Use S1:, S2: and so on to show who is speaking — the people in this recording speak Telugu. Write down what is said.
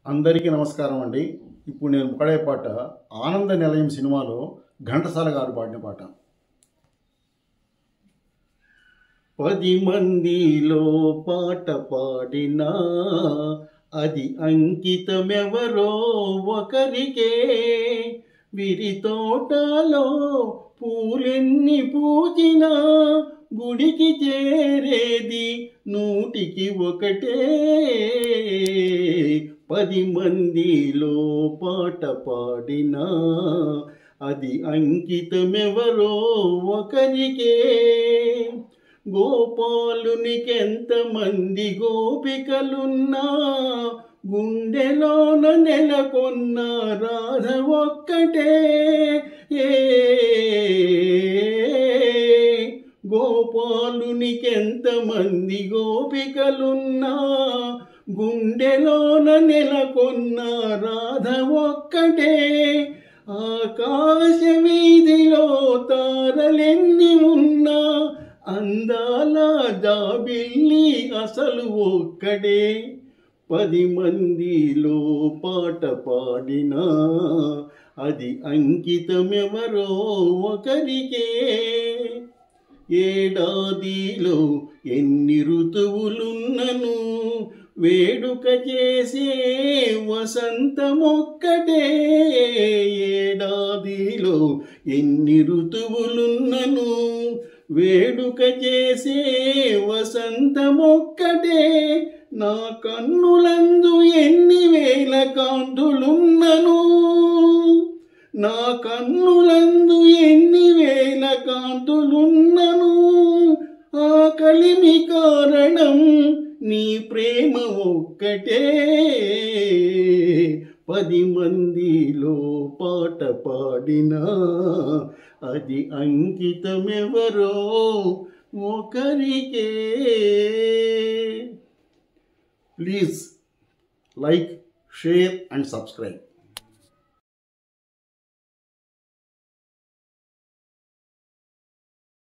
S1: అందరికీ నమస్కారం అండి. ఇప్పుడు నేను పాడే పాట ఆనంద నిలయం సినిమాలో ఘంటసాల గారు పాడిన పాట. 10 మందిలో పాట పాడినా అది అంకితమెవరో ఒకరికే. విరి తోటలో పూలెన్ని పూజినా గుడికి చేరేది 100కి 1. 10 మందిలో పాట పాడినా అది అంకితమెవరో ఒకరికే. గోపాలునికెంతమంది గోపికలున్నా గుండెలోన నెలకొన్న రాధ ఒక్కటే. గోపాలునికెంతమంది గోపికలున్నా గుండెలోన నెలకొన్న రాధ ఒక్కటే. ఆకాశ వీధిలో తారలెన్ని ఉన్నా అందాల జాబిల్లి అసలు ఒక్కడే. 10 మందిలో పాట పాడినా అది అంకితమెవరో ఒకరికే. ఏడాదిలో ఎన్ని ఋతువులున్నను వేడుక చేసే వసంతమొక్కటే. ఏడాదిలో ఎన్ని ఋతువులున్నను వేడుక చేసే వసంతమొక్కటే. నా కన్నులందు ఎన్ని వేల కాంతులున్నను నా కన్నులందు ఎన్ని వేల కాంతులున్నను ఆ కలిమి కారణం నీ ప్రేమ ఒక్కటే. 10 మందిలో పాట పాడినా అది అంకితమెవరో ఒకరికే. Please like, share and subscribe.